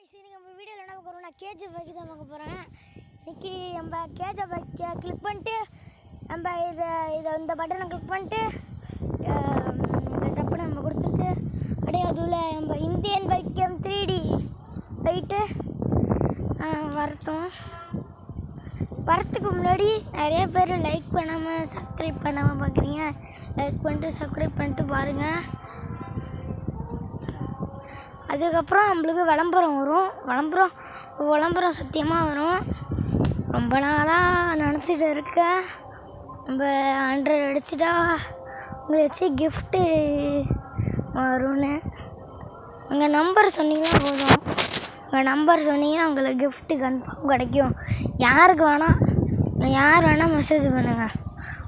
சரி நம்ம வீடியோவில் என்ன பார்க்க போகிறோம், நான் கேஜிஎஃப் பைக்கு தான் பார்க்க போகிறேன். இன்றைக்கி நம்ம கேஜிஎஃப் பைக்கை கிளிக் பண்ணிட்டு நம்ம இந்த பட்டனை கிளிக் பண்ணிட்டு இந்த டப்புன்னு நம்ம கொடுத்துட்டு அப்படியே அதில் நம்ம இந்தியன் பைக் M3D போயிட்டு வரத்துக்கு முன்னாடி நிறைய பேர் லைக் பண்ணாமல் சப்ஸ்கிரைப் பண்ணாமல் பார்க்குறீங்க. லைக் பண்ணிட்டு சப்ஸ்கிரைப் பண்ணிட்டு பாருங்கள். அதுக்கப்புறம் நம்மளுக்கு விளம்பரம் வரும். விளம்பரம் சத்தியமாக வரும். ரொம்ப நாளாக நினச்சிட்டு இருக்கேன். நம்ம 100 அடிச்சிட்டா உங்களை வச்சு கிஃப்ட்டு வரும்னு. உங்கள் நம்பர் சொன்னீங்கன்னா போதும். உங்கள் நம்பர் சொன்னீங்கன்னா உங்களுக்கு கிஃப்ட்டு கன்ஃபார்ம் கிடைக்கும். யாருக்கு வேணால் மெசேஜ் பண்ணுங்கள்,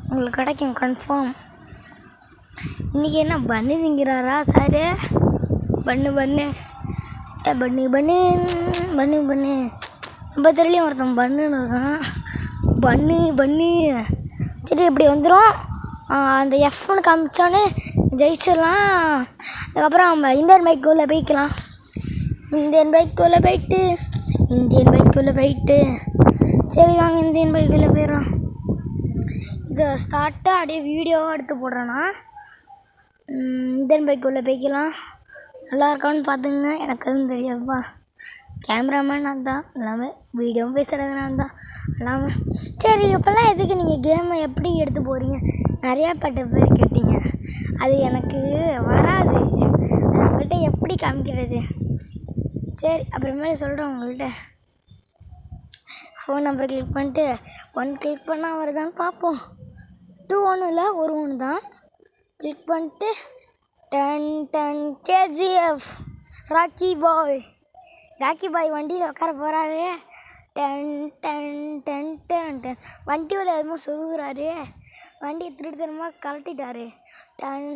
உங்களுக்கு கிடைக்கும் கன்ஃபார்ம். இன்றைக்கி என்ன பண்ணு திங்கிறாரா சார்? பண்ணு நம்ம தெரியலையும் ஒருத்தன் பண்ணுன்னு இருக்கான். பண்ணு சரி இப்படி வந்துடும். அந்த F1 காமிச்சோன்னே ஜெயிச்சிடலாம். அதுக்கப்புறம் நம்ம இந்தியன் பைக்குள்ளே போய்க்கலாம். இந்தியன் பைக்குள்ளே போயிட்டு சரி வாங்க இந்தியன் பைக்குள்ளே போயிடலாம். இதை ஸ்டார்ட்டாக அப்படியே வீடியோவாக எடுத்து போடுறேன்னா இந்தியன் பைக்குள்ளே போய்க்கலாம். நல்லா இருக்கான்னு பார்த்துங்க. எனக்கு எதுவும் தெரியாதுப்பா. கேமராமேன் நான் தான், எல்லாமே வீடியோவும் பேசுகிறது நான் தான் எல்லாமே. சரி இப்போல்லாம் எதுக்கு நீங்கள் கேமை எப்படி எடுத்து போகிறீங்க நிறையா பேர் கேட்டீங்க. அது எனக்கு வராது. அது உங்கள்கிட்ட எப்படி காமிக்கிறது? சரி அப்புறமேலே சொல்கிறேன் உங்கள்கிட்ட. ஃபோன் நம்பர் கிளிக் பண்ணிட்டு 1 கிளிக் பண்ணால் வருதான்னு பார்ப்போம். 2 ஒன்றும் இல்லை, 1 தான். கிளிக் பண்ணிட்டு டன் கேஜிஎஃப் ராக்கி பாய் வண்டியில் உட்கார போகிறாரு. டன் வண்டியில் எதுவும் சொல்லுகிறாரு. வண்டியை திருத்தனமாக கழட்டிட்டாரு. டன்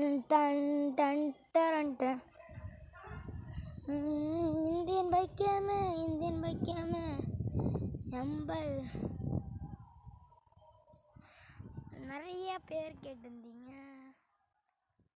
இந்தியன் பைக்காம நம்பல் நிறைய பேர் கேட்டிருந்தீங்க.